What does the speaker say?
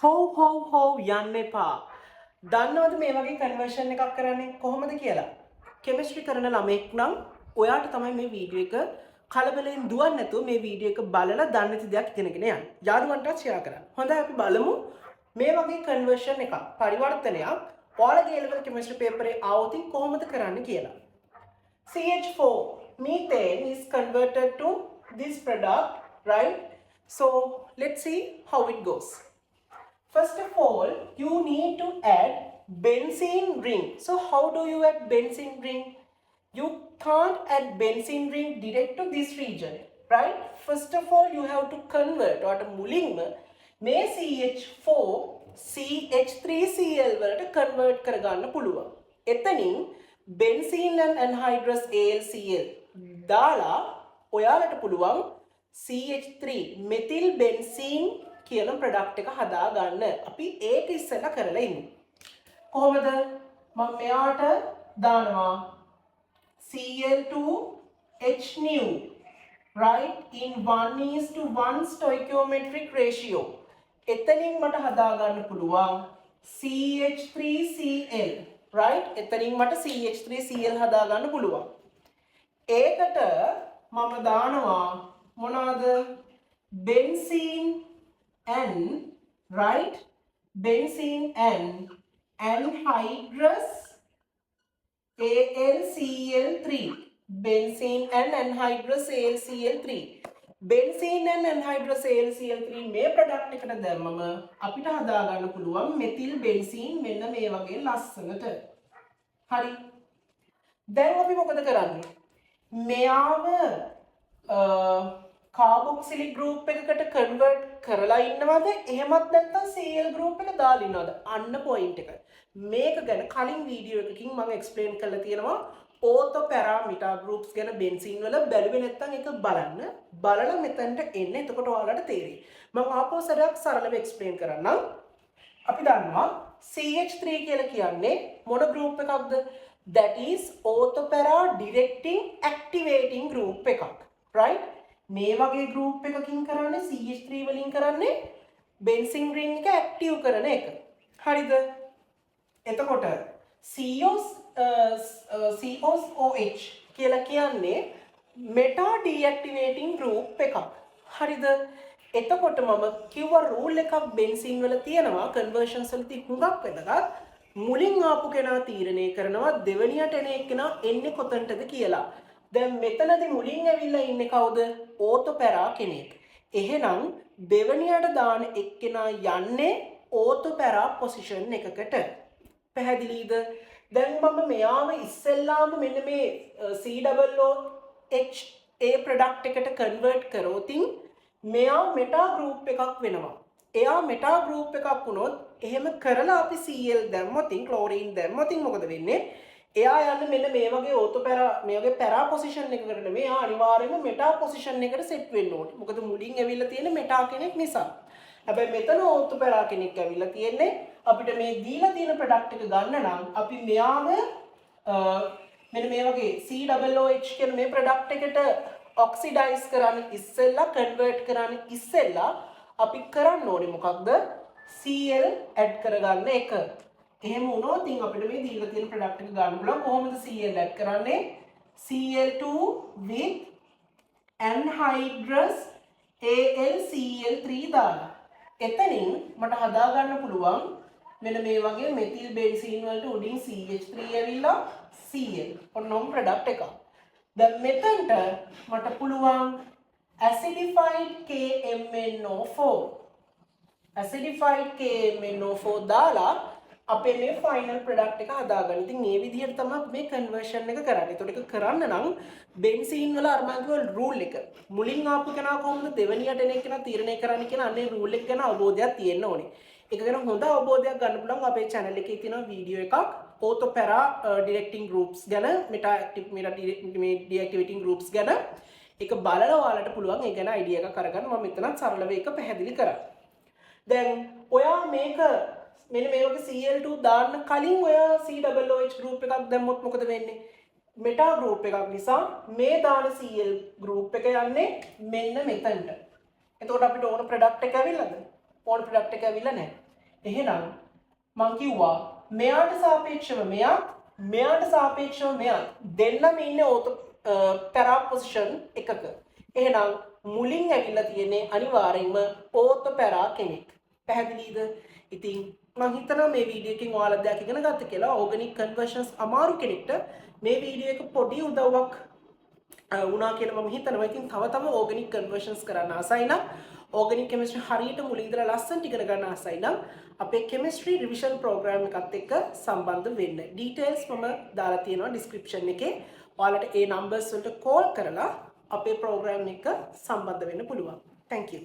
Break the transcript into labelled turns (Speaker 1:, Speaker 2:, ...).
Speaker 1: හෝ යන්න එපා. දන්නවද මේ වගේ කන්වර්ෂන් එකක් කරන්නේ කොහොමද කියලා? කෙමිස්ට්‍රි කරන ළමෙක් නම් ඔයාට තමයි මේ වීඩියෝ එක කලබලෙන් දුවන්නේ නැතුව මේ වීඩියෝ එක බලලා දන්න නැති දෙයක් ඉගෙනගෙන යන්න. යාළුවන්ටත් ෂෙයා කරන්න. හොඳයි අපි බලමු මේ වගේ කන්වර්ෂන් එකක් පරිවර්තනයක් ඔයාලගේ A level chemistry paper එකේ ආවොත් කොහොමද කරන්න කියලා. CH4 methane is converted to this product, right? So let's see how it goes. First of all, you need to add benzene ring. So how do you add benzene ring? You can't add benzene ring direct to this region, right? First of all, you have to convert or මුලින්ම මේ CH4 CH3Cl වලට convert කරගන්න පුළුවන්. එතනින් benzene and anhydrous AlCl දාලා ඔයාලට පුළුවන් CH3 methyl benzene කියන ප්‍රොඩක්ට් එක හදා ගන්න. අපි ඒක ඉස්සෙල්ලා කරලා ඉමු. කොහොමද? මම මෙයාට දානවා Cl2H nu, right, in 1:1 stoichiometric ratio. එතනින් මට හදා ගන්න පුළුවන් CH3Cl, right? එතනින් මට CH3Cl හදා ගන්න පුළුවන්. ඒකට මම දානවා මොනවාද? benzene and, right, benzene and anhydrous AlCl3, benzene and anhydrous AlCl3, benzene and anhydrous AlCl3 මේ ප්‍රොඩක්ට් එකට දැම්මම අපිට හදා ගන්න පුළුවන් methyl benzene මෙන්න මේ වගේ ලස්සනට. හරි. දැන් අපි මොකද කරන්නේ? මෙයාව කාබොක්සිලික් ගෲප් එකකට කන්වර්ට් කරලා ඉන්නවද? එහෙමත් නැත්නම් Cl ගෲප් එක දාලා ඉන්නවද? අන්න පොයින්ට් එක. මේක ගැන කලින් වීඩියෝ එකකින් මම එක්ස්ප්ලেইন කරලා තියෙනවා. ඕතෝ පැරාමීටර් ගෲප්ස් ගැන බෙන්සීන් වල බැලුවේ නැත්නම් ඒක බලන්න. බලලා මෙතනට එන්න. එතකොට ඔයාලට තේරෙයි. මම ආපහු සරයක් සරලව එක්ස්ප්ලেইন කරන්නම්. අපි දන්නවා CH3 කියලා කියන්නේ මොන ගෲප් එකක්ද? That is ortho para directing activating group එකක්. Right? මේ වගේ group එකකින් කරන්නේ CH3 වලින් කරන්නේ benzene ring එක active කරන එක. හරිද? එතකොට COOH කියලා කියන්නේ meta deactivating group එකක්. හරිද? එතකොට මම කිව්ව rule එකක් benzene වල තියෙනවා conversions වලදී හුඟක් වෙනකත් මුලින් ආපු කෙනා තීරණය කරනවා දෙවනියට එන එක්කෙනා එන්නේ කොතනටද කියලා. දැන් මෙතනදී මුලින් ඇවිල්ලා ඉන්නේ කවුද? ඕතෝ පැරා කෙනෙක්. එහෙනම් දෙවනියට දාන එක්කෙනා යන්නේ ඕතෝ පැරා පොසිෂන් එකකට. පැහැදිලිද? දැන් මම මෙයාව ඉස්සෙල්ලාම මෙන්න මේ COOH A ප්‍රොඩක්ට් එකට කන්වර්ට් කරොතින් මෙයා මෙටා ගෲප් එකක් වෙනවා. එයා මෙටා ගෲප් එකක් වුණොත් එහෙම කරලා අපි Cl දැම්මොතින් ක්ලෝරින් දැම්මොතින් මොකද වෙන්නේ? එයා යන්නේ මෙන්න මේ වගේ ඕතෝ පැරා මේ වගේ පැරා පොසිෂන් එකකට නෙමෙයි. එයා අනිවාර්යයෙන්ම මෙටා පොසිෂන් එකට සෙට් වෙන්න ඕනේ. මොකද මුලින් ඇවිල්ලා තියෙන්නේ මෙටා කෙනෙක් නිසා. හැබැයි මෙතන ඕතෝ පැරා කෙනෙක් ඇවිල්ලා තියෙන්නේ අපිට මේ දීලා තියෙන ප්‍රොඩක්ට් එක ගන්න නම් අපි මෙයාව මෙන්න මේ වගේ COOH කියන මේ ප්‍රොඩක්ට් එකට ඔක්සිඩයිස් කරන්න ඉස්සෙල්ලා කන්වර්ට් කරන්න ඉස්සෙල්ලා අපි කරන්න ඕනේ මොකක්ද? Cl ඇඩ් කරගන්න එක. එහෙම වුණොත් ඉතින් අපිට මේ දීලා තියෙන ප්‍රොඩක්ට් එක ගන්න පුළුවන්. කොහොමද Cl ඇඩ් කරන්නේ? Cl2 with anhydrous AlCl3 දාලා. එතනින් මට හදා ගන්න පුළුවන් මෙන්න මේ වගේ methyl benzene වලට උඩින් CH3 ඇවිල්ලා Cl. ඔන්නෝම ප්‍රොඩක්ට් එකක්. දැන් මෙතනට මට පුළුවන් acidified KMnO4. acidified KMnO4 දාලා අපේ මේ ෆයිනල් ප්‍රොඩක්ට් එක හදාගන්න. ඉතින් මේ විදිහට තමයි මේ කන්වර්ෂන් එක කරන්නේ. ඒකට ඒක කරන්න නම් බෙන්සීන් වල අර මම කිව්ව රූල් එක. මුලින් ආපු කෙනා කොහොමද දෙවෙනියට එන කෙනා තීරණය කරන්න කියන අන්නේ රූල් එක ගැන අවබෝධයක් තියෙන්න ඕනේ. ඒක ගැන හොඳ අවබෝධයක් ගන්න පුළුවන් අපේ channel එකේ තියෙන වීඩියෝ එකක් ortho para directing groups ගැන meta deactivating groups ගැන. ඒක බලලා ඔයාලට පුළුවන් ඒ ගැන idea එකක් අරගන්න. මම මෙතනත් සරලව ඒක පැහැදිලි කරා. දැන් ඔයා මේක මෙන්න මේ වගේ Cl2 දාන්න කලින් ඔය COOH group එකක් දැම්මොත් මොකද වෙන්නේ? meta group එකක් නිසා මේ දාන Cl group එක යන්නේ මෙන්න මෙතනට. එතකොට අපිට ඕන product එක ඇවිල්ලාද? ඕන product එක ඇවිල්ලා නැහැ. එහෙනම් මං කිව්වා මෙයාට සාපේක්ෂව මෙයාට සාපේක්ෂව මෙයා දෙන්නම ඉන්නේ ඕතෝ පැරා පොසිෂන් එකක. එහෙනම් මුලින් ඇවිල්ලා තියෙන්නේ අනිවාර්යෙන්ම ඕතෝ පැරා කෙනෙක්. පැහැදිලිද? ඉතින් මං හිතනවා මේ වීඩියෝ එකෙන් ඔයාලා දෙයක් ඉගෙන ගත්ත කියලා. ඕගනික් කන්වර්ෂන්ස් අමාරු කෙනෙක්ට මේ වීඩියෝ එක පොඩි උදව්වක් වුණා කියලා මම හිතනවා. ඉතින් තව ඕගනික් කන්වර්ෂන්ස් කරන්න ආසයි නම් ඕගනික් කෙමිස්ට්‍රි හරියට මුලින් ඉඳලා ලස්සනට ඉගෙන ගන්න ආසයි නම් අපේ කෙමිස්ට්‍රි රිවිෂන් ප්‍රෝග්‍රෑම් එකත් එක්ක සම්බන්ධ වෙන්න. ඩීටේල්ස් මම දාලා තියෙනවා ඩිස්ක්‍රිප්ෂන් එකේ. ඔයාලට ඒ නම්බර්ස් වලට කෝල් කරලා අපේ ප්‍රෝග්‍රෑම් එක සම්බන්ධ වෙන්න පුළුවන්. Thank you.